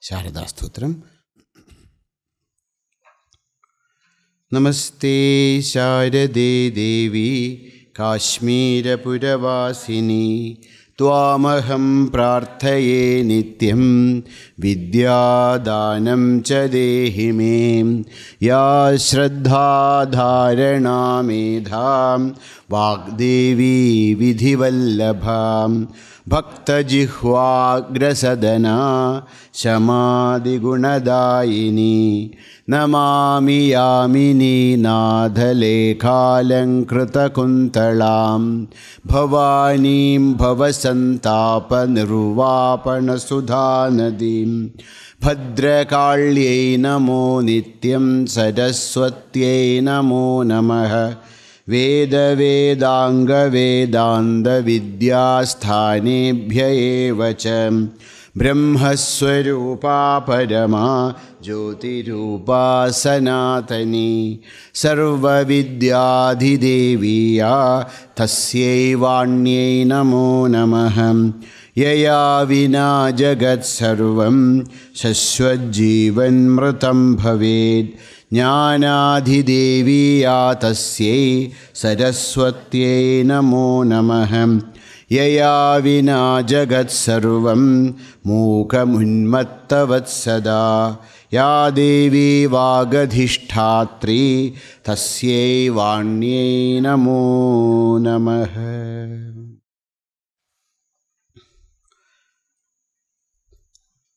Sharada Stotram. Namaste Sharade Devi Kashmira Puravasini Tvamaham Prarthaye Nityam Vidyadanam cha dehime Ya Shraddha Dharana Medham Vagdevi Vidhivallabham Bhakta Jihvagrasadana Samadhi Gunadayini Namami Yaminim nadha lekha alankrutha kunthalam Bhavaneem santhapa nirvapana sudha nadheem Bhadrakalyai namo nityam Saraswatyai namo namaha Veda Vedanga Vedanta Vidya Sthanebhya evacham Brahmaswarupa Parama Jyotirupa Sanatani Sarva Vidyadhideviya Tasyai Vanyai Namo Namaham Yaya Vina Jagat Sarvam Shashwat Jivan Mritam Bhaved Jnanadhideviya Tasyai Saraswatyai Namo Namaham Yaya Vina Jagat Sarvam Mukam Unmattavat Sada Ya Devi Vagadhishtatri Tasyai Vanyai Namo Namaha.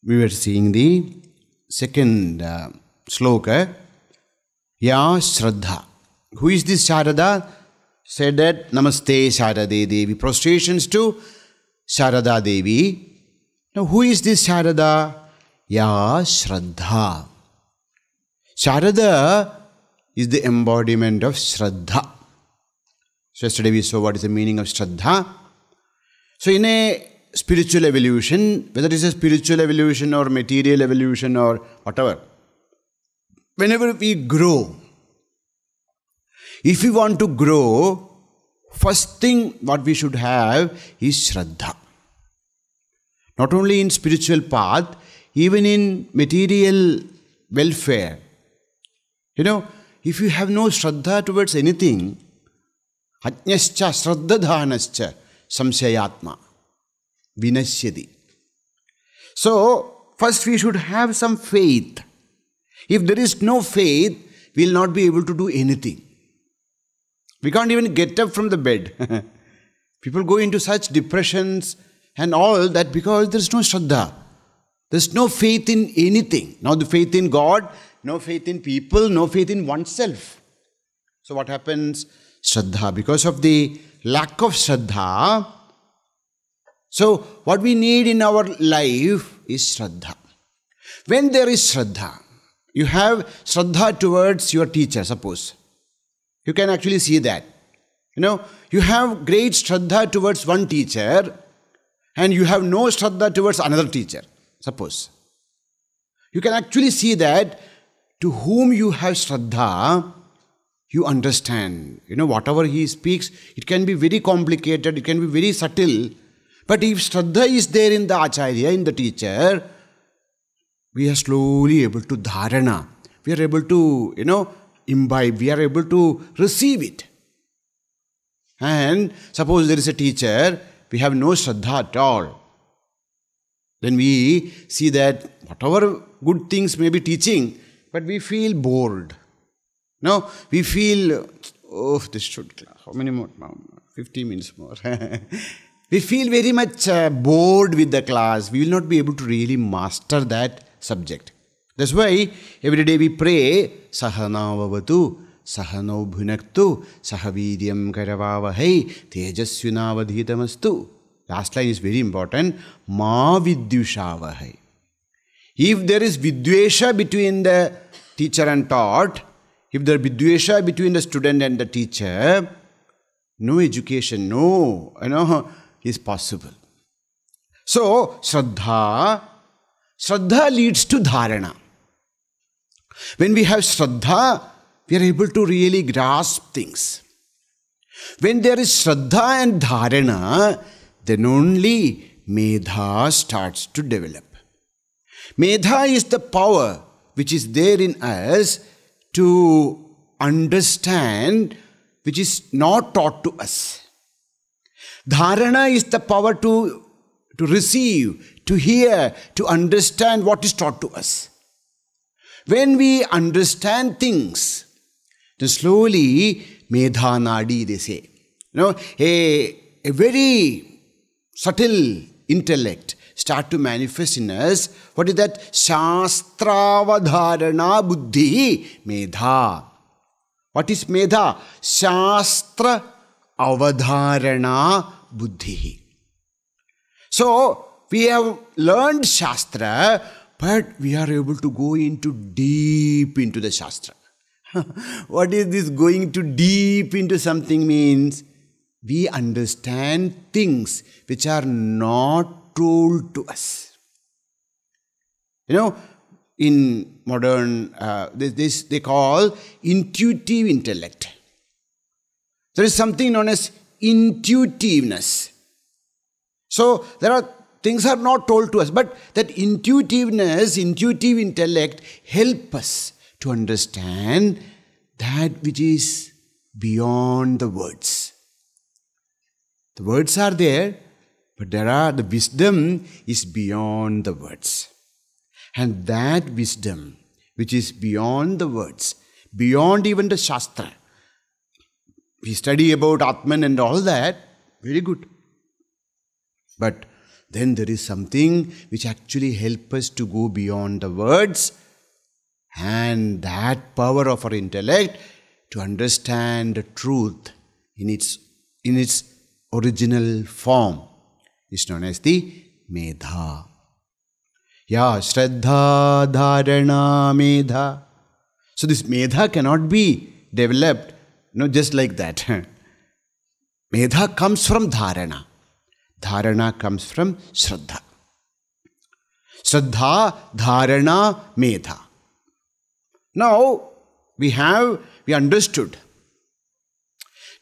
We were seeing the second sloka. Ya Shraddha. Who is this Sharada? Said that Namaste Sharade Devi. Prostrations to Sharada Devi. Now who is this Sharada? Ya Shraddha. Sharada is the embodiment of Shraddha. So yesterday we saw what is the meaning of Shraddha. So in a spiritual evolution, whether it is a spiritual evolution or material evolution or whatever, whenever we grow, if we want to grow, first thing what we should have is Shraddha. Not only in spiritual path, even in material welfare. You know, if you have no Shraddha towards anything, Ajñascha Shraddadhanascha Samshayatma Vinashyadi. So, first we should have some faith. If there is no faith, we will not be able to do anything. We can't even get up from the bed. People go into such depressions and all that because there is no Shraddha. There is no faith in anything. No faith in God, no faith in people, no faith in oneself. So what happens? Shraddha. Because of the lack of Shraddha, so what we need in our life is Shraddha. When there is Shraddha, you have Shraddha towards your teacher, suppose. You can actually see that. You know, you have great Shraddha towards one teacher and you have no Shraddha towards another teacher, suppose. You can actually see that to whom you have Shraddha, you understand. You know, whatever he speaks, it can be very complicated, it can be very subtle. But if Shraddha is there in the Acharya, in the teacher, we are slowly able to dharana. We are able to, imbibe. We are able to receive it. And suppose there is a teacher, we have no Shraddha at all. Then we see that whatever good things may be teaching, but we feel bored. No, we feel, oh, this should class. How many more? 50 minutes more. We feel very much bored with the class. We will not be able to really master that subject. That's why every day we pray, Sahana vavatu, Sahano bhunaktu, Sahavidyam karavavahai, Tejasvinavadhitamastu. Last line is very important. Ma vidyushavahai. If there is vidyesha between the teacher and taught, if there is vidyesha between the student and the teacher, no education, is possible. So, Shraddha leads to dharana. When we have Shraddha, we are able to really grasp things. When there is Shraddha and dharana, then only medha starts to develop. Medha is the power which is there in us to understand, which is not taught to us. Dharana is the power to receive, to hear, to understand what is taught to us. When we understand things, then slowly, medha nadi, they say. A very subtle intellect start to manifest in us. What is that? Shastravadharana buddhi medha. What is medha? Shastra avadharana buddhi. So, we have learned Shastra, but we are able to go deep into the Shastra. What is this going deep into something means? We understand things which are not told to us. In modern, this they call intuitive intellect. There is something known as intuitiveness. So, things are not told to us, but that intuitiveness, intuitive intellect help us to understand that which is beyond the words. The words are there, but the wisdom is beyond the words. And that wisdom, which is beyond the words, beyond even the Shastra, we study about Atman and all that, very good. But then there is something which actually helps us to go beyond the words, and that power of our intellect to understand the truth in its original form is known as the medha. Yeah, Shraddha, Dharana, medha. So this medha cannot be developed, just like that. Medha comes from dharana. Dharana comes from Shraddha. Shraddha, Dharana, Medha. Now, we understood.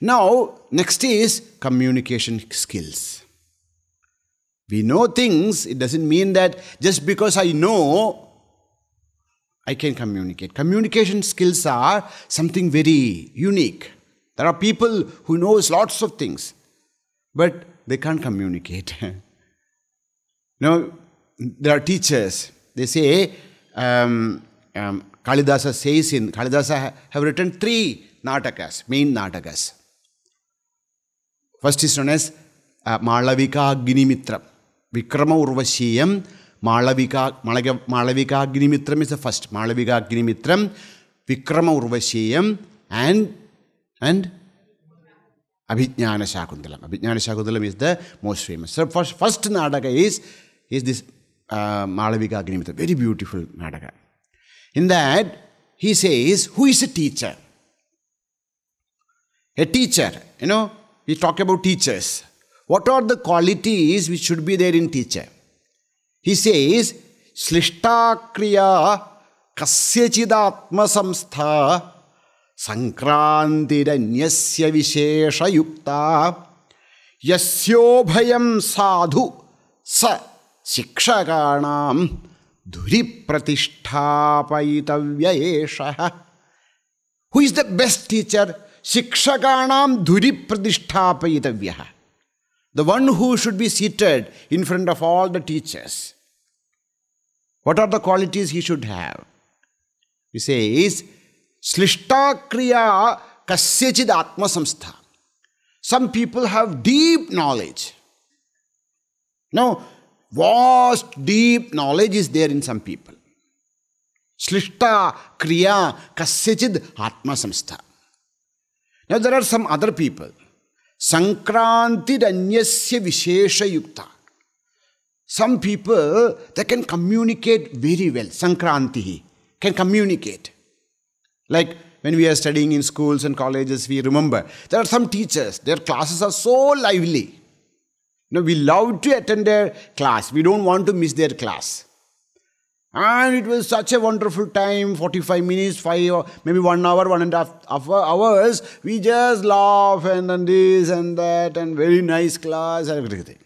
Now, next is communication skills. We know things, it doesn't mean that just because I know, I can communicate. Communication skills are something very unique. There are people who knows lots of things, but they can't communicate. There are teachers. They say, Kalidasa says Kalidasa have written 3 natakas, main natakas. First is known as Malavika Agnimitram. Vikrama Urvashiyam, Malavika Agnimitram is the first. Malavika Agnimitram, Vikrama Urvashiyam, and Abhijnana Shakuntalam. Abhijnana Shakuntalam is the most famous. So first Nadaka is this Malavika Agnimitram. Very beautiful Nadaka. In that, he says, who is a teacher? A teacher, we talk about teachers. What are the qualities which should be there in teacher? He says, Slishta Kriya Kasyachidatma Samstha Sankrantiranyasya Vishesha Yukta Yasyobhayam Sadhu Sa Shikshakanam Dhuri Pratishthapaitavya Esha. Who is the best teacher? Shikshakanam Dhuri Pratishthapaitavya. The one who should be seated in front of all the teachers. What are the qualities he should have? He says, Slishta Kriya Kasyachid Atma Samstha. Some people have deep knowledge. Now, vast, deep knowledge is there in some people. Slishta Kriya Kasyachid Atma Samstha. Now, there are some other people. Sankrantiranyasya Vishesha Yukta. Some people, they can communicate very well. Sankrantihi, can communicate. Like when we are studying in schools and colleges, we remember, there are some teachers, their classes are so lively. We love to attend their class. We don't want to miss their class. And it was such a wonderful time, 45 minutes, 5 or maybe 1 hour, 1.5 hours. We just laugh and this and that and very nice class and everything.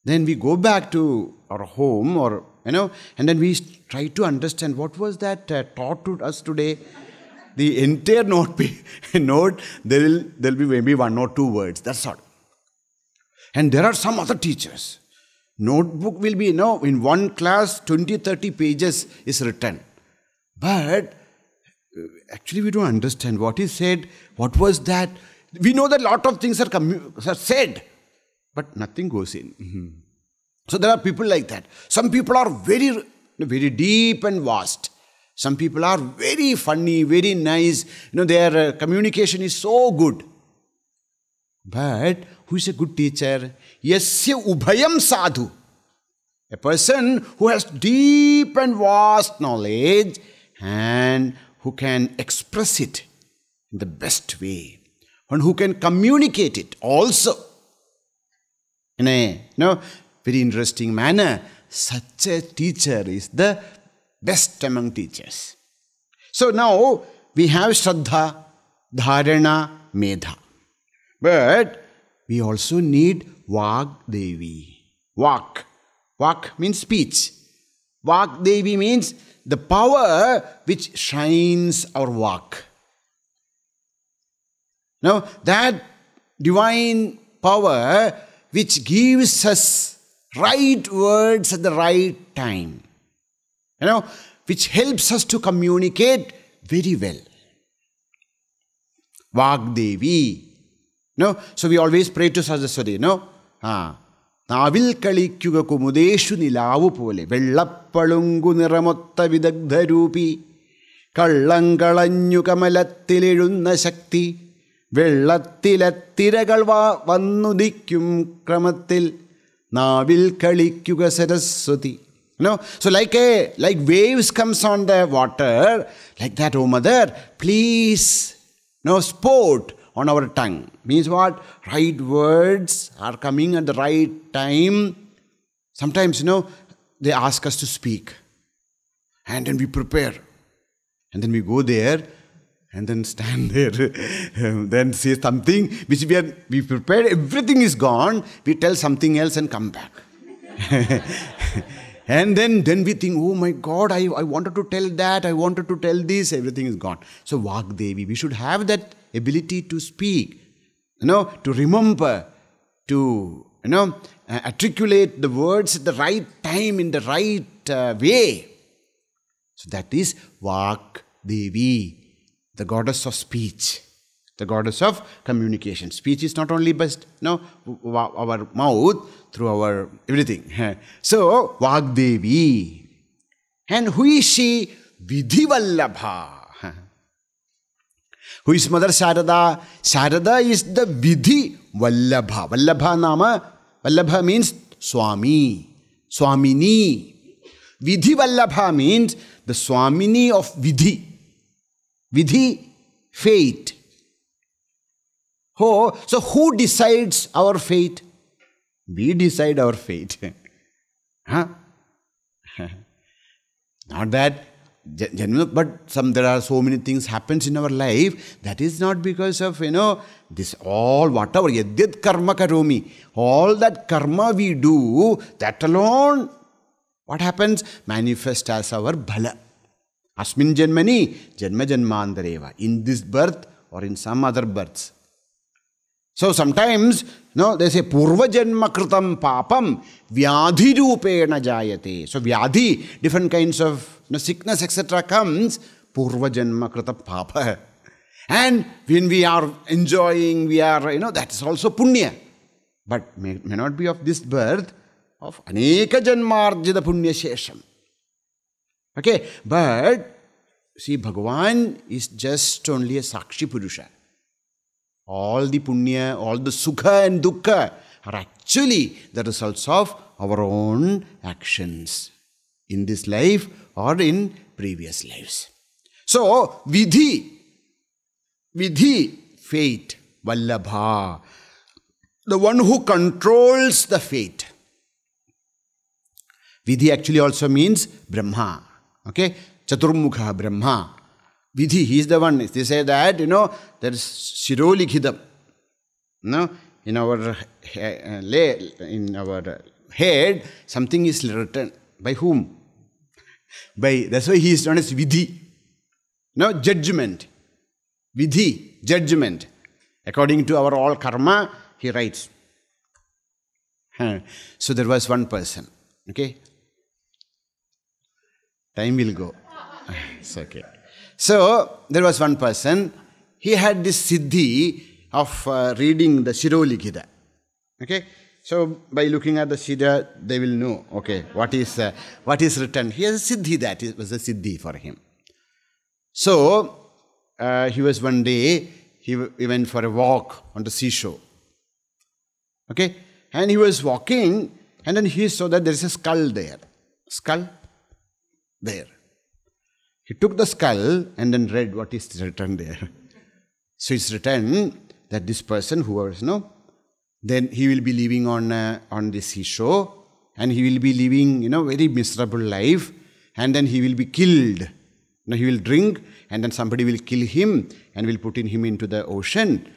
Then we go back to our home or and then we try to understand what was that taught to us today. The entire note, there will be maybe 1 or 2 words, that's all. And there are some other teachers. Notebook will be, in one class, 20-30 pages is written. But actually we don't understand what is said, what was that. We know that a lot of things are said, but nothing goes in. So there are people like that. Some people are very, very deep and vast. Some people are very funny, very nice. Their communication is so good. But who is a good teacher? Yasya ubhayam sadhu. A person who has deep and vast knowledge and who can express it in the best way. And who can communicate it also in a very interesting manner. Such a teacher is the best among teachers. So now we have Shraddha, Dharana, Medha. But we also need Vagdevi. Vak means speech. Vagdevi means the power which shines our Vak. Now that divine power which gives us right words at the right time. Which helps us to communicate very well. Vagdevi. So we always pray to Saraswati, Navil kalikkuga kumudeshu nilavu pole, vellappalungu niramotta vidagdharupi, kallangalanyu kamalattilezhunna shakti, vellattiragal vannudikkum kramattil, Navil kalikkuga Saraswati. So like waves comes on the water, like that, oh mother, please, sport on our tongue. Means what? Right words are coming at the right time. Sometimes, they ask us to speak. And then we prepare. And then we go there and then stand there. Then say something which we prepared, everything is gone. We tell something else and come back. And then we think, oh my God, I wanted to tell that, I wanted to tell this, everything is gone. So Vagdevi, we should have that ability to speak, to remember, to, articulate the words at the right time, in the right way. So that is Vagdevi, the goddess of speech, the goddess of communication. Speech is not only best, our mouth, through our everything. So, Vagdevi. And who is she? Vidhivallabha. Who is Mother Sharada? Sharada is the Vidhi Vallabha. Vallabha nama, Vallabha means Swami, Swamini. Vidhi Vallabha means the Swamini of Vidhi. Vidhi, fate. Oh, so who decides our fate? We decide our fate. Not that, but there are so many things happens in our life. That is not because of, this all, whatever, yadyat karma karomi. All that karma we do, that alone, what happens? Manifest as our bhala. Asmin janmani, janma janmantareva. In this birth or in some other births. So sometimes, they say, Purva Janma Kritam Papam Vyadhi Rupena Jayate. So Vyadhi, different kinds of sickness, etc. comes, Purva Janma Kritam Papa. And when we are enjoying, we are, that is also Punya. But may not be of this birth, of Aneka Janmarjita Punya Shesham. Okay, but see, Bhagavan is just only a Sakshi Purusha. All the punya, all the sukha and dukkha are actually the results of our own actions in this life or in previous lives. So, Vidhi, fate, Vallabha, the one who controls the fate. Vidhi actually also means Brahma. Okay? Chaturmukha Brahma. Vidhi, he is the one. They say that, there is Shirolikhidam. In our head, something is written. By whom? That's why he is known as Vidhi. No, judgment. Vidhi, judgment. According to our all karma, he writes. So there was one person. Okay? Time will go. It's okay. So there was one person. He had this siddhi of reading the Shirolikita. Okay? So by looking at the Shira, they will know, okay, what is written. He has a siddhi, that was a siddhi for him. So he was one day, he went for a walk on the seashore. Okay? And he was walking, and then he saw that there is a skull there. Skull there. He took the skull and then read what is written there. So it's written that this person, whoever, then he will be living on the seashore, and he will be living, very miserable life, and then he will be killed. He will drink, and then somebody will kill him and will put him into the ocean.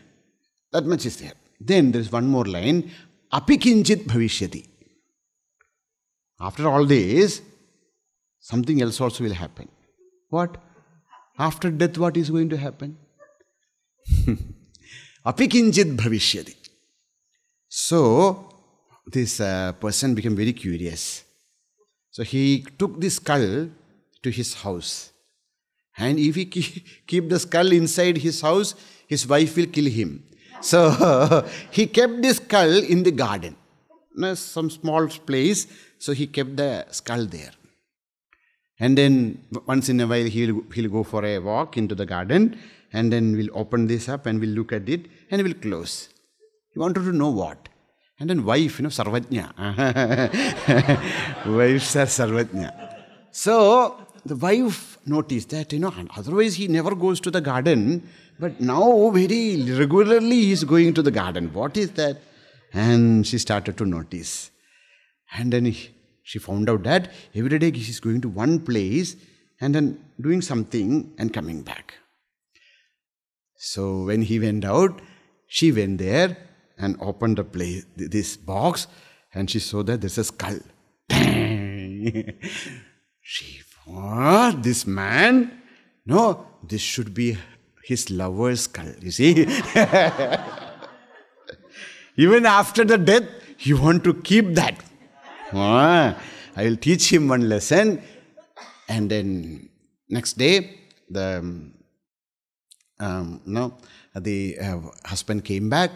That much is there. Then there is one more line, api kinchit bhavishyati. After all this, something else also will happen. What? After death, what is going to happen? Api kinchit bhavishyati. So, this person became very curious. So, he took this skull to his house. And if he keep the skull inside his house, his wife will kill him. So, he kept this skull in the garden. Some small place. So, he kept the skull there. And then, once in a while, he'll go for a walk into the garden. And then we'll open this up and we'll look at it and we'll close. He wanted to know what. And then wife, Sarvajna. Wives are Sarvajna. So, the wife noticed that, otherwise he never goes to the garden. But now very regularly he is going to the garden. What is that? And she started to notice. And then she found out that every day she is going to one place and then doing something and coming back. So, when he went out, she went there and opened the place, this box, and she saw that there's a skull. She thought, this man, no, this should be his lover's skull, you see. Even after the death, he want to keep that. I will teach him one lesson. And then next day, the husband came back,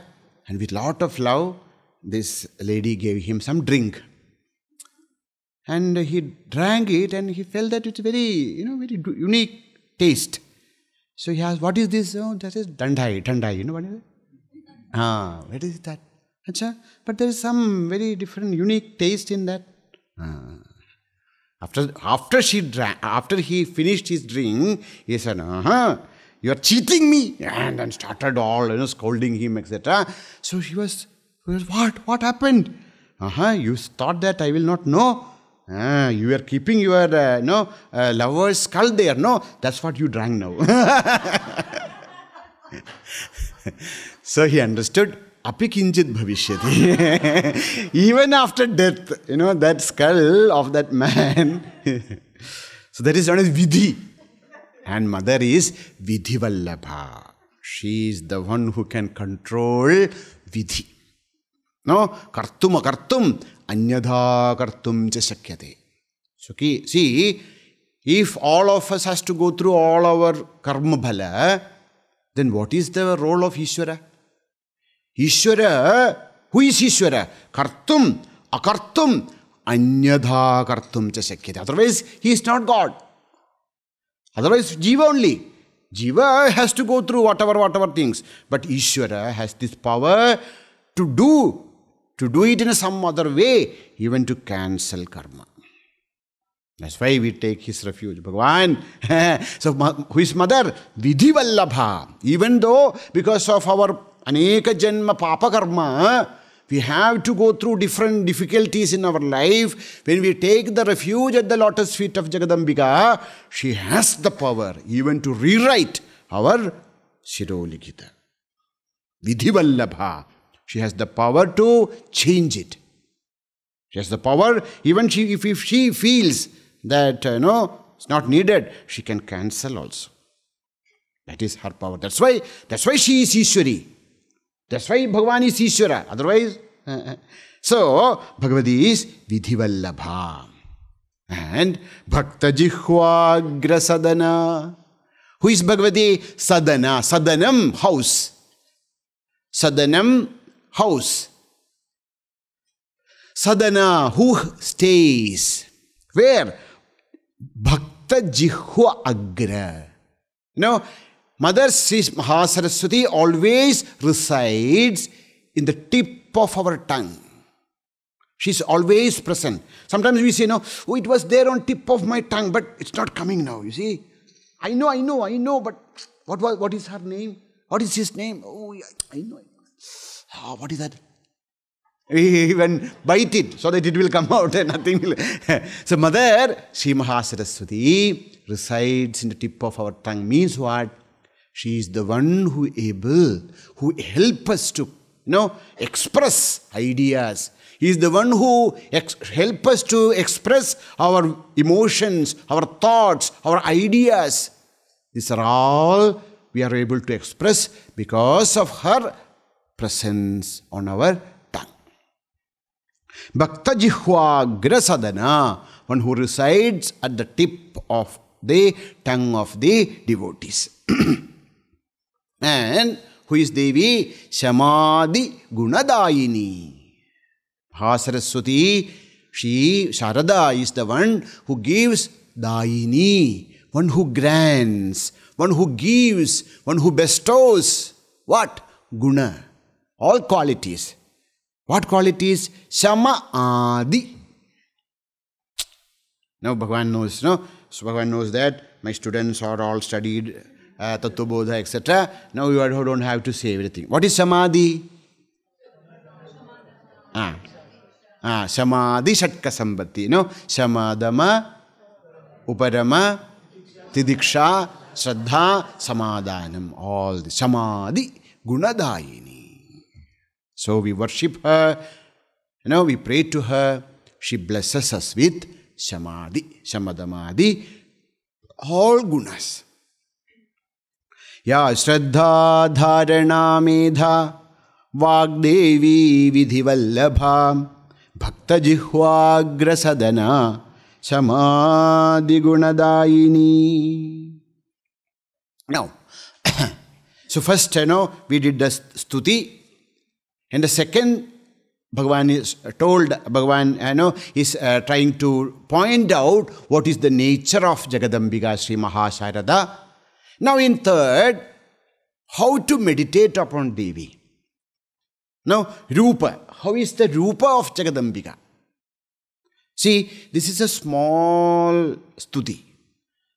and with lot of love, this lady gave him some drink. And he drank it, and he felt that it's very, very unique taste. So he asked, what is this? Oh, that is dandai. What is it? What is that? Achha, but there is some very different, unique taste in that. After he finished his drink, he said, you are cheating me. And then started all, scolding him, etc. So he was, what happened? You thought that I will not know? You are keeping your, lover's skull there. No, that's what you drank now. So he understood, api kinchit bhavishyati. Even after death, that skull of that man. So that is known as Vidhi. And mother is Vidhi Vallabha. She is the one who can control Vidhi. No? Kartum akartum anyadha kartum cha shakyate. So see, if all of us has to go through all our karma bhala, then what is the role of Ishvara? Ishvara, who is Ishvara? Kartum akartum anyadha kartum cha shakyate. Otherwise, he is not God. Otherwise, Jiva only. Jiva has to go through whatever things. But Ishvara has this power to do it in some other way, even to cancel karma. That's why we take his refuge. Bhagavan. So, who is mother? Vidhi Vallabha. Even though, because of our aneka janma papa karma, we have to go through different difficulties in our life. When we take the refuge at the lotus feet of Jagadambika, she has the power even to rewrite our Shirolikita. Vidhi Vallabha. She has the power to change it. She has the power, even if she feels, that, it's not needed, she can cancel also. That is her power. That's why she is Ishwari. That's why Bhagavan is Ishwara. Otherwise, so Bhagavati is Vidhivallabha. And Bhakta Jihvagra Sadana. Who is Bhagavati? Sadana. Sadanam, house. Sadanam, house. Sadana, who stays. Where? Bhakta Jihva Agra. Mother Sri Mahasaraswati always resides in the tip of our tongue. She's always present. Sometimes we say, oh, it was there on tip of my tongue, but it's not coming now, you see. I know, but what is her name? What is his name? Oh, I know. Oh, what is that? We even bite it so that it will come out and nothing will. So Mother Sri Mahasaraswati resides in the tip of our tongue. Means what? She is the one who help us to, express ideas. He is the one who help us to express our emotions, our thoughts, our ideas. These are all we are able to express because of her presence on our tongue. Bhakta Jihvagra Sadana, one who resides at the tip of the tongue of the devotees. And who is Devi? Samadhi Gunadayini. Mahasaraswati, she, Sharada, is the one who gives Dayini, one who grants, one who gives, one who bestows. What? Guna. All qualities. What qualities? Sama Adi. Now Bhagavan knows, So Bhagavan knows that my students are all studied Tattva Bodha, etc. Now you don't have to say everything. What is Samadhi? Samadhi Shatka Sambhati. Samadama, Uparama, Tidiksha, Shraddha, Samadhanam. All the Samadhi Gunadayini. So we worship her, we pray to her. She blesses us with Samadhi, Samadhamadhi, all gunas. Ya Shraddha Dharana Medha Vagdevi Vidhivallabha Bhakta Jihvagra Sadana Samadhi Gunadayini. Now, so first, we did the stuti, and the second, Bhagavan is told, Bhagavan, is trying to point out what is the nature of Jagadambika Sri Mahasharada. Now in third, how to meditate upon Devi. Now, Rupa. How is the Rupa of Jagadambika? See, this is a small stuti.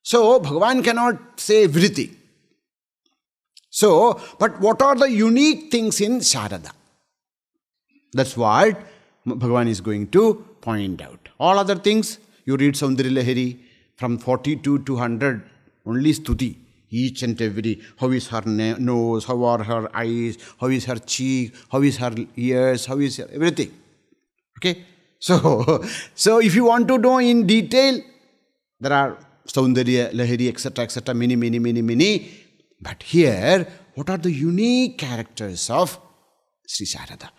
So, Bhagavan cannot say everything. So, but what are the unique things in Sharada? That's what Bhagavan is going to point out. All other things, you read Saundari Lahari from 42 to 100, only stuti. Each and every, how is her nose, how are her eyes, how is her cheek, how is her ears, how is her everything. Okay? So if you want to know in detail, there are Saundari Lahari, etc., many. But here, what are the unique characters of Sri Sharada?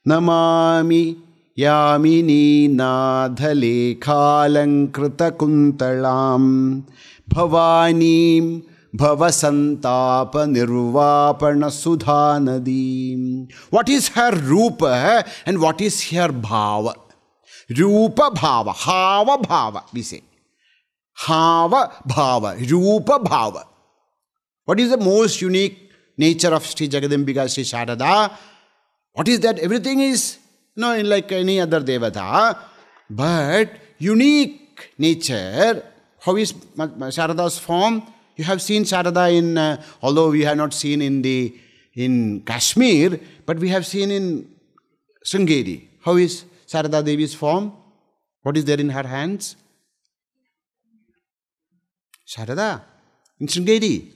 Namami Yaminim nadha lekha alankrutha kunthalam Bhavaneem santhapa nirvapana sudha nadheem. What is her rupa and what is her bhava? Rupa bhava, hava bhava, we say. Hava bhava, rupa bhava. What is the most unique nature of Sri Jagadambika, Sri Sharada? What is that? Everything is like any other devata, but unique nature. How is Sharada's form? You have seen Sharada in, although we have not seen in Kashmir, but we have seen in Sringeri. How is Sharada Devi's form? What is there in her hands? Sharada in Sringeri.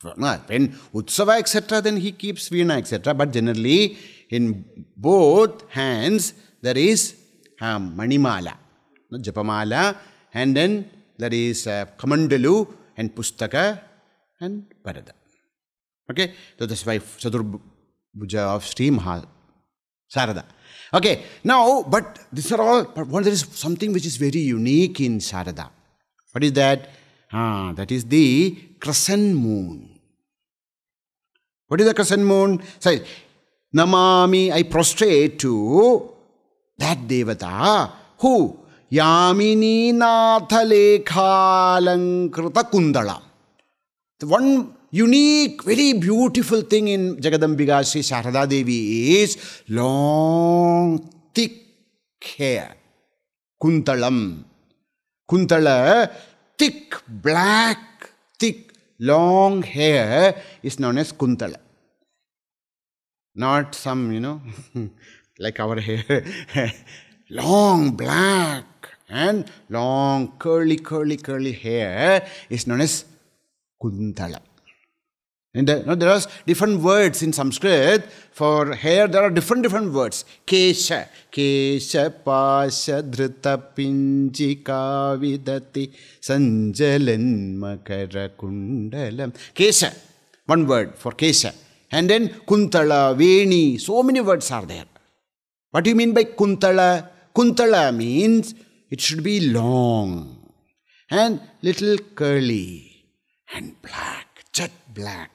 When Utsava, etc., then he keeps Veena, etc. But generally, in both hands, there is Manimala, Japamala, and then there is Kamandalu and Pustaka and Parada. Okay, so that's why Chaturbuja of Sri Sharada. Okay, now, but these are all, but there is something which is very unique in Sharada. What is that? That is the crescent moon. What is the crescent moon? Say, Namami, I prostrate to that Devata who Yamini nadha lekha alankrutha kunthalam. The one unique, very beautiful thing in Jagadambika Sri Sharada Devi is long, thick hair. Kunthalam. Kunthala, thick, black, thick, long hair is known as kunthala. Not some, like our hair. Long, black and long, curly hair is known as kunthala. And there are different words in Sanskrit for hair. There are different words. Kesha, pasha, dhrita, pinchika, vidati, sanjalan, makara, kundalam. Kesha, one word for kesha. And then kunthala, veni, so many words are there. What do you mean by kunthala? Kunthala means it should be long and little curly and black, jet black.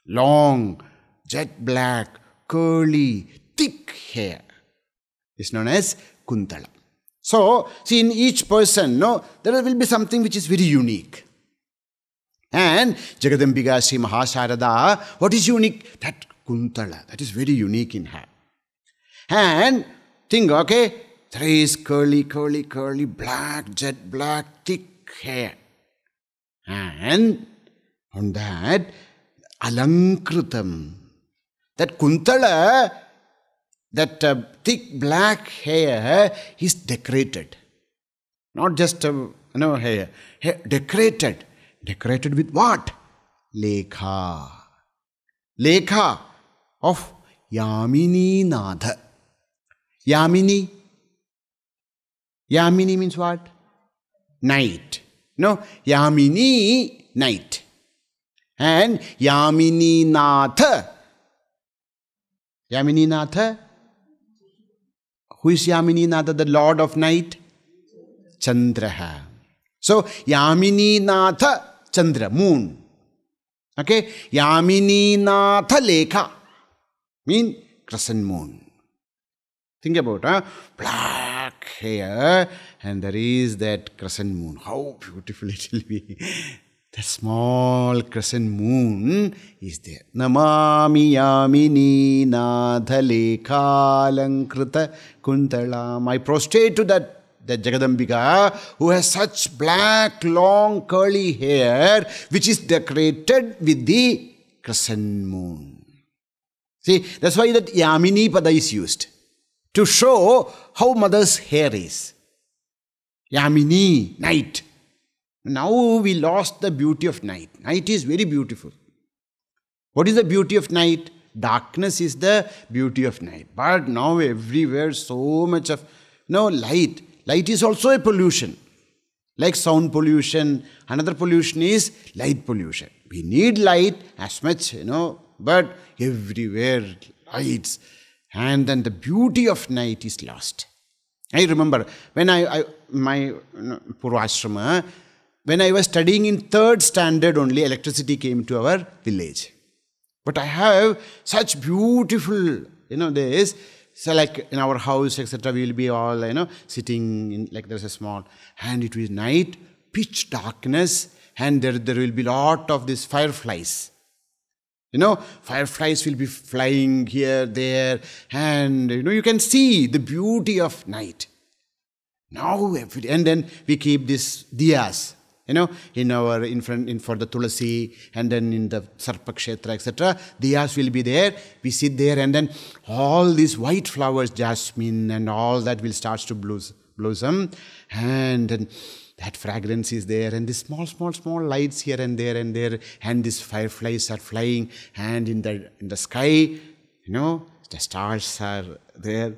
Long, jet black, curly, thick hair is known as kunthala. So, see, in each person, there will be something which is very unique. And Jagadambika Sri Mahasharada, what is unique? That kunthala, that is very unique in her. And think, okay, there is curly, black, jet black, thick hair. And on that, alankrutham. That kunthala, that thick black hair is decorated. Not just hair. Decorated. Decorated with what? Lekha. Lekha of Yamini nadha. Yamini. Yamini means what? Night. No, Yamini, night. And Yamini nadha. Yamini nadha. Who is Yamini nadha, the Lord of night? Chandraha. So, Yamini nadha, Chandra, moon. Okay? Yamini nadha lekha. Mean crescent moon. Think about black hair, and there is that crescent moon. How beautiful it will be. The small crescent moon is there. Namami Yamini nadha lekha alankrutha kunthalam. I prostrate to that Jagadambika who has such black, long, curly hair which is decorated with the crescent moon. See, that's why that Yamini pada is used to show how mother's hair is. Yamini, night. Now we lost the beauty of night. Night is very beautiful. What is the beauty of night? Darkness is the beauty of night. But now everywhere so much of light. Light is also a pollution. Like sound pollution. Another pollution is light pollution. We need light as much, but everywhere lights. And then the beauty of night is lost. I remember when my Purvashrama, when I was studying in 3rd standard only, electricity came to our village. But I have such beautiful, days. So like in our house, etc., we will be all, sitting in, like there's a small, and it will be night, pitch darkness, and there will be lot of these fireflies. Fireflies will be flying here, there, and, you can see the beauty of night. Now, and then we keep these diyas, in front, for the tulasi, and then in the sarpa kshetra, etc. Diyas will be there. We sit there, and then all these white flowers, jasmine, and all that will start to blossom, and then that fragrance is there, and these small lights here and there, and these fireflies are flying, and in the sky, the stars are there.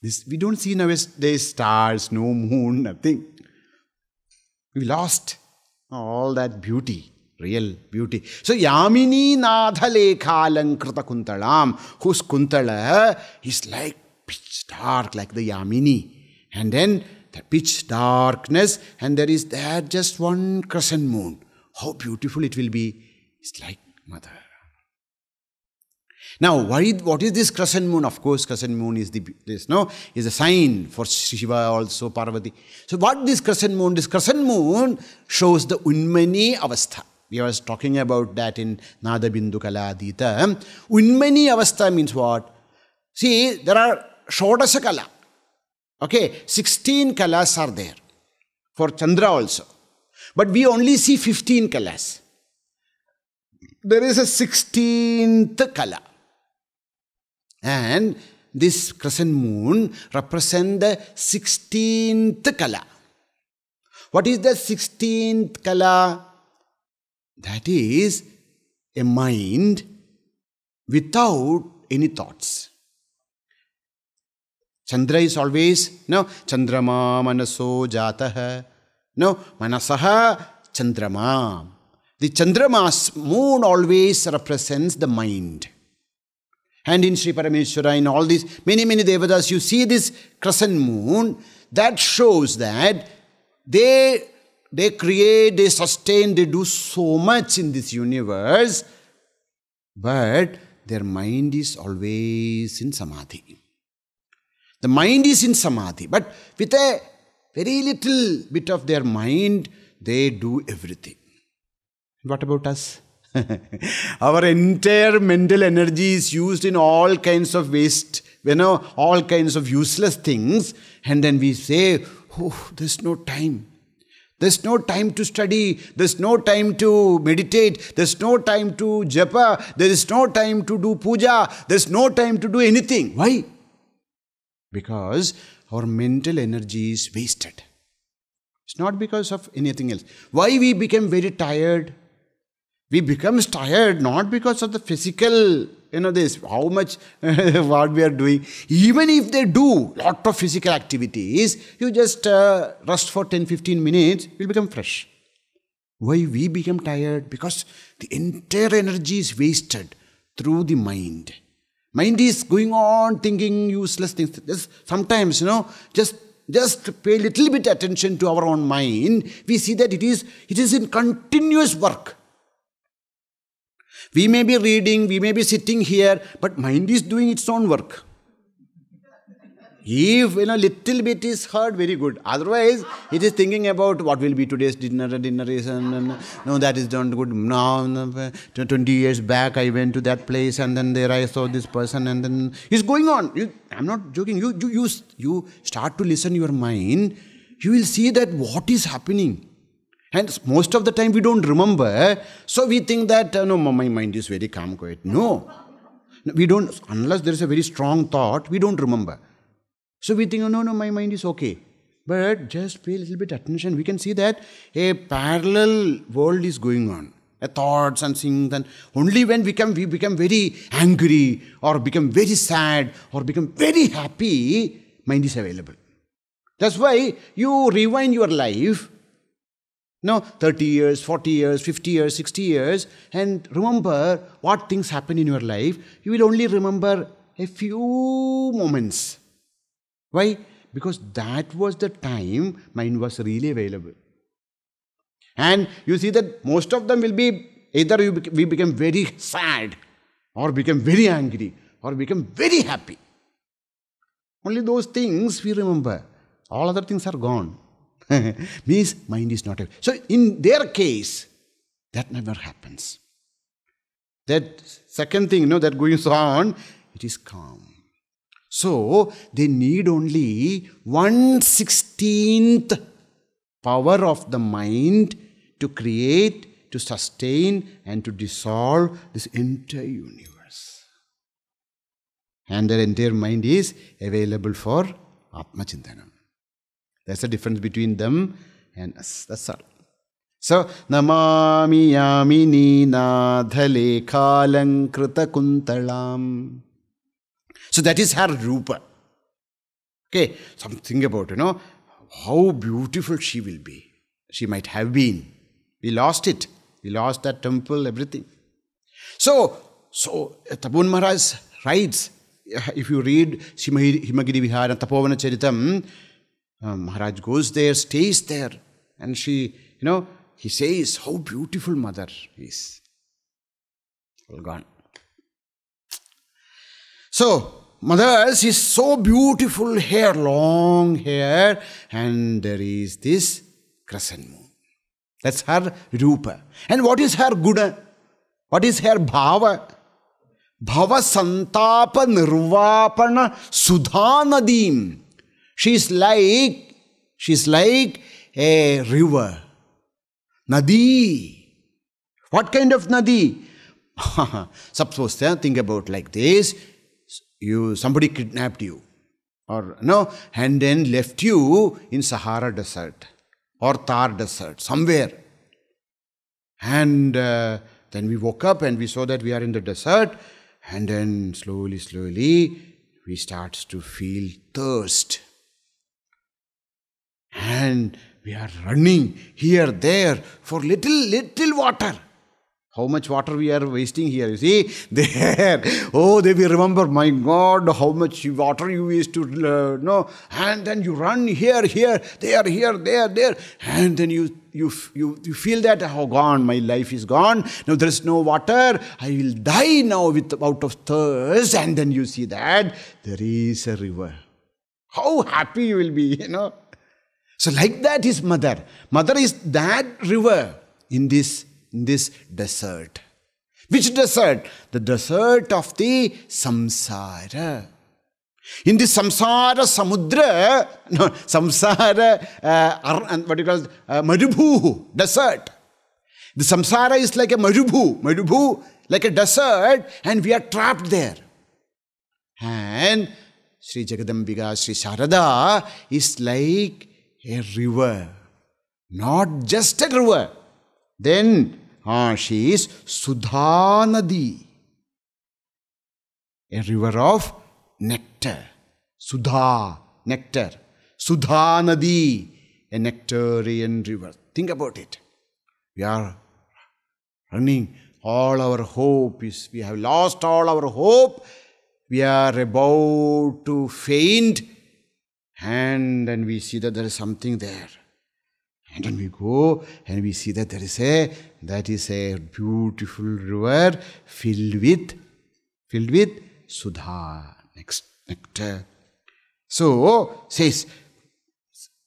This, we don't see nowadays stars, no moon, nothing. We lost all that beauty, real beauty. So, Yamini nadha lekha alankrutha kunthalam, whose kunthala is like pitch dark, like the Yamini. And then the pitch darkness, and there is there just one crescent moon. How beautiful it will be. It's like Mother. Now, what is this crescent moon? Of course, crescent moon is is a sign for Shiva, also Parvati. So, what this crescent moon? This crescent moon shows the Unmani Avastha. We were talking about that in Nada Bindu Kala Adita. Unmani Avastha means what? See, there are Shodasa Kala. Okay, 16 kalas are there for Chandra also. But we only see 15 kalas. There is a 16th kala. And this crescent moon represents the 16th kala. What is the 16th kala? That is a mind without any thoughts. Chandra is always, Chandrama manaso jataha. Manasaha Chandrama. The Chandrama's moon always represents the mind. And in Sri Parameshwara, in all these, many Devatas, you see this crescent moon, that shows that they create, they sustain, they do so much in this universe, but their mind is always in Samadhi. The mind is in Samadhi, but with a very little bit of their mind, they do everything. What about us? Our entire mental energy is used in all kinds of waste, all kinds of useless things. And then we say, oh, there's no time. There's no time to study. There's no time to meditate. There's no time to japa. There is no time to do puja. There's no time to do anything. Why? Because our mental energy is wasted. It's not because of anything else. Why we become very tired? We become tired not because of the physical, how much what we are doing. Even if they do lot of physical activities, you just rest for 10-15 minutes, you'll become fresh. Why we become tired? Because the entire energy is wasted through the mind. Mind is going on thinking useless things. Just sometimes, just pay a little bit attention to our own mind. We see that it is in continuous work. We may be reading, we may be sitting here, but mind is doing its own work. If little bit is heard, very good. Otherwise, it is thinking about what will be today's dinner is, no, that is not good. Now, 20 years back, I went to that place, and then there I saw this person, and then it's going on. I'm not joking. You start to listen your mind, you will see that what is happening. And most of the time we don't remember, so we think that, no, my mind is very calm, quiet. No, we don't, unless there is a very strong thought, we don't remember. So we think, no, my mind is okay. But just pay a little bit attention. We can see that a parallel world is going on. Thoughts and things. And only when we become very angry, or become very sad, or become very happy, mind is available. That's why you rewind your life, 30 years, 40 years, 50 years, 60 years, and remember what things happen in your life. You will only remember a few moments. Why? Because that was the time mind was really available. And you see that most of them will be either we become very sad, or become very angry, or become very happy. Only those things we remember. All other things are gone. Means mind is not available. So in their case, that never happens. That second thing, that goes on, it is calm. So they need only 1/16th power of the mind to create, to sustain, and to dissolve this entire universe. And their entire mind is available for Atma Chintanam. That's the difference between them and us. That's all. So, Namami Yaminim nadha lekha alankrutha kunthalam. So that is her rupa. Okay, something about, how beautiful she will be. She might have been. We lost it. We lost that temple, everything. So Tapon Maharaj writes, if you read Himagiri Vihara, Tapovana Charitam, Maharaj goes there, stays there, and she, he says, how beautiful mother is. All gone. So, mother's is so beautiful hair, long hair, and there is this crescent moon. That's her rupa. And what is her guna? What is her bhava? Bhava santhapa nirvapana sudha nadheem. She's like a river. Nadi. What kind of nadi? Suppose, think about like this. Somebody kidnapped you, and then left you in Sahara Desert or Thar Desert, somewhere. And then we woke up and we saw that we are in the desert, and then slowly, we start to feel thirst. And we are running here, there for little water. How much water we are wasting here, you see? There. Oh, they will remember, my God, how much water you used to know. And then you run here, there. And then you feel that, oh, gone, my life is gone. Now there is no water. I will die now out of thirst. And then you see that there is a river. How happy you will be, So like that is mother. Mother is that river in this desert. Which desert? The desert of the samsara. In the samsara samudra, what you call Madhubhu, desert. The samsara is like a Madhubhu, like a desert, and we are trapped there. And Sri Jagadambika, Sri Sharada is like a river, not just a river. Then she is Sudha Nadi, a river of nectar. Sudha, nectar. Sudha Nadi, a nectarian river. Think about it. We are running. All our hope is, we have lost all our hope. We are about to faint. And then we see that there is something there. And then we go and we see that that is a beautiful river filled with Sudha, nectar. So, says,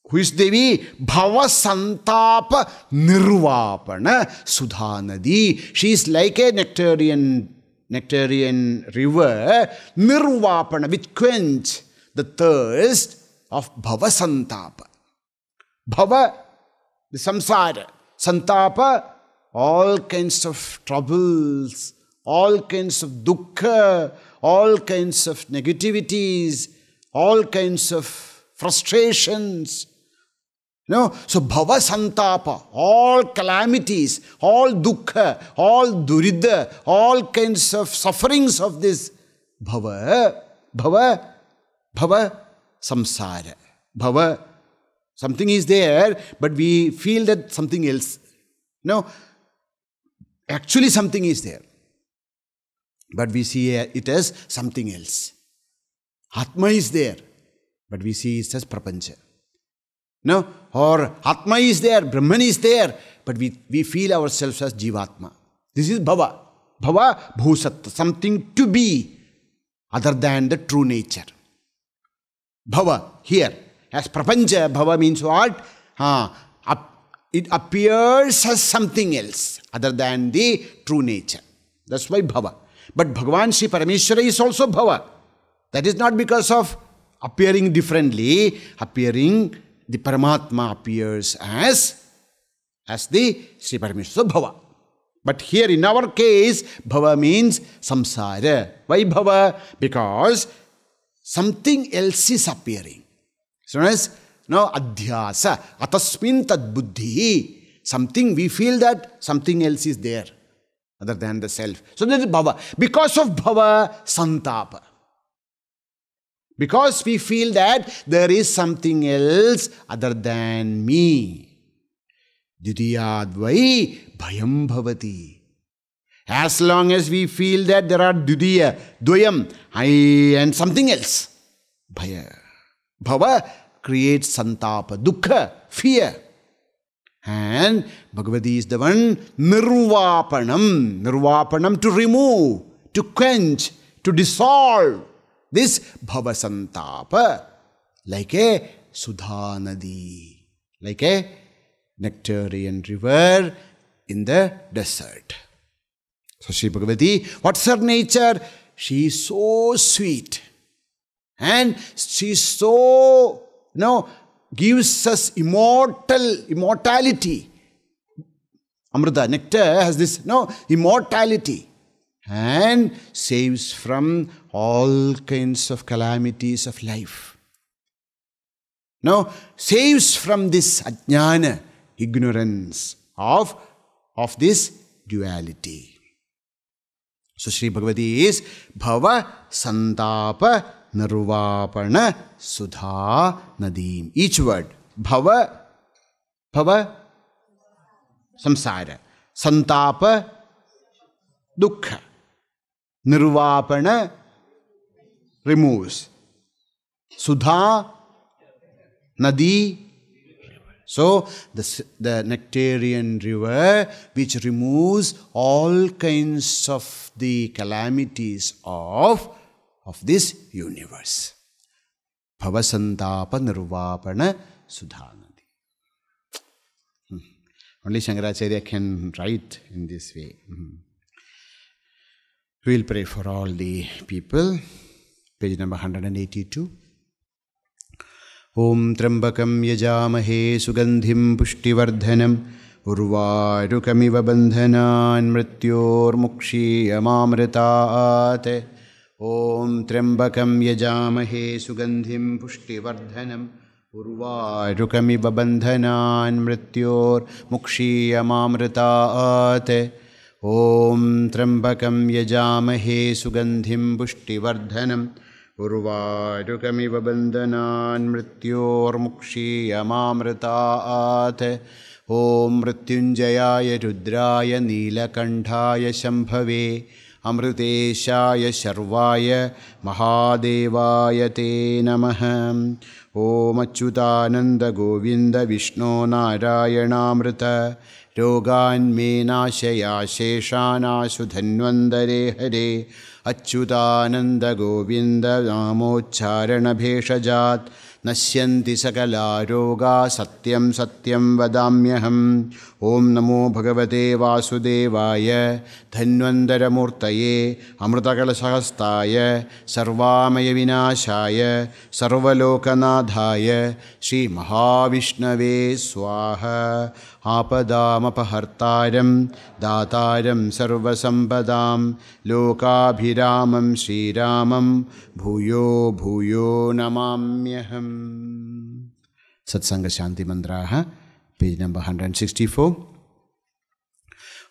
who is Devi? Bhava santhapa nirvapana Sudha Nadi. She is like a nectarian river, nirvapana, which quench the thirst of bhava santhapa. Bhava, the samsara. Santhapa, all kinds of troubles, all kinds of dukkha, all kinds of negativities, all kinds of frustrations. So bhava santapa, all calamities, all dukkha, all durida, all kinds of sufferings of this bhava, samsara. Bhava, something is there, but we feel that something else. No, actually something is there, but we see it as something else. Atma is there, but we see it as prapancha. No, or Atma is there, Brahman is there, but we feel ourselves as Jivatma. This is bhava. Bhava, bhusatta, something to be other than the true nature. Bhava, here, as prapancha, bhava means what? It appears as something else other than the true nature. That's why bhava. But Bhagavan Sri Parameshwara is also bhava. That is not because of appearing differently. The Paramatma appears as the Sri Parameshwara. So bhava. But here in our case, bhava means samsara. Why bhava? Because something else is appearing. So as adhyasa, atasmin tad buddhi. Something, we feel that something else is there other than the self. So that is bhava. Because of bhava, santapa. Because we feel that there is something else other than me. Dvitiyadvai bhayam bhavati. As long as we feel that there are dvitiya, dvayam, I and something else, bhaya. Bhava creates santhapa, dukkha, fear. And Bhagavati is the one, nirvapanam. Nirvapanam, to remove, to quench, to dissolve this bhava santhapa. Like a sudha nadi, like a nectarian river in the desert. So Sri Bhagavati, what's her nature? She is so sweet. And she is so, gives us immortality. Amrita, nectar has this, immortality. And saves from all kinds of calamities of life. Saves from this ajnana, ignorance of this duality. So Sri Bhagavati is bhava santhapa nirvapana sudha nadheem. Each word. Bhava, samsara. Santhapa, dukkha. Nirvapana, removes. Sudha, nadi. So the nectarian river which removes all kinds of the calamities of this universe. Bhavasantapa nirvapana sudhanadi. Only Shankaracharya can write in this way. We will pray for all the people. Page number 182. Om Trambakam Yajamahe Sugandhim Pushtivardhanam Urvarukamiva Bandhanan Mrityor Mukshiyamamritaate. Om Trambakam Yajamahe Sugandhim Pushtivardhanam Urvarukamiva Bandhanan Mrityor Mukshiyamamritaate. Om Trambakam Yajamahe Sugandhim Pushtivardhanam Urvarukamiva bandhanan mrityor mukshiyamamritaate. Om Mrityunjayaya Rudraya Nilakandhaya Shambhave Amriteshaya Sharvaya Mahadevaya Te Namaha. Om Achyutananda Govinda Vishnu Narayanamrita Rogan Menashaya Sheshana Sudhanvandare Hare. Achyutananda Govinda Namocharana Bheshajat Nashyanti Sakala Roga Satyam Satyam Vadamyaham. Om Namo Bhagavate Vasudevaya Dhanvandara Murtaye Amrutakala Sahastaya Sarvamaya Vinashaya Sarvalokanadhaya Sri Mahavishnave Swaha. Apadamapahartaram Dataram Sarvasampadam Lokabhiramam Sri Ramam Bhuyo Bhuyo Namamyaham. Satsanga Shanti Mandraha, page number 164.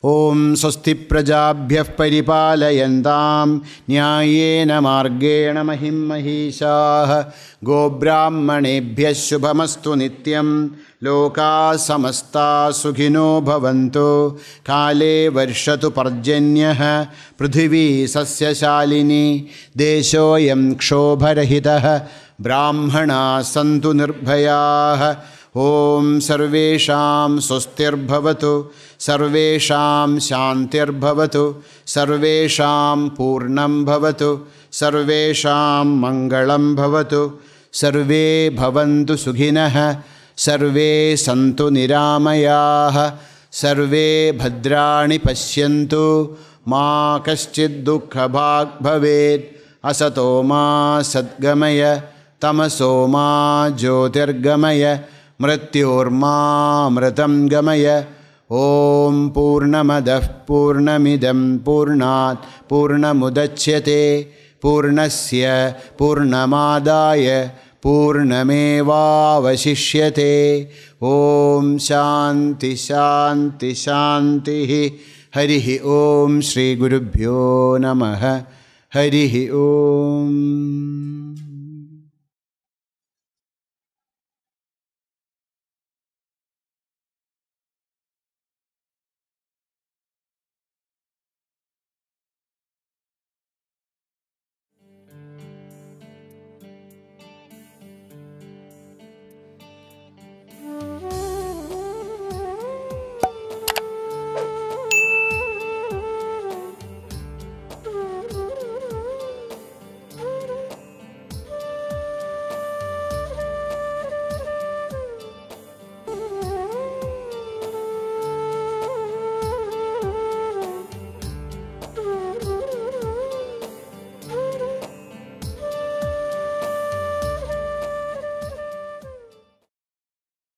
Om Swasti Prajabhyah Paripalayantam Nyayena Margena Mahim Mahishah Gobrahmanebhyah Shubhamastu Nityam Loka Samasta Sukhino Bhavantu Kale Varshatu Parjanyah Prithvi Sasya Shalini Deshoyam Kshobharahitah Brahmana Santu Nirbhayah. Om Sarvesham Swastirбhavatu Sarvesham Shantirbhavatu Sarvesham Purnam Bhavatu Sarvesham Mangalam Bhavatu Sarve Bhavantu Sukhinah Sarve Santu Niramayah Sarve Bhadrani Pashyantu Ma Kaschid Dukkha Bhag Bhaved Asato Ma Sadgamaya Tamaso Ma Jyotirgamaya Mrityorma Mritam Gamaya. Om Purnamadah Purnamidam Purnat Purnamudachyate Purnasya Purnamadaya Purnameva Vasishyate. Om Shanti Shanti Shanti. Harihi Om Shri Gurubhyo Namaha. Harihi Om.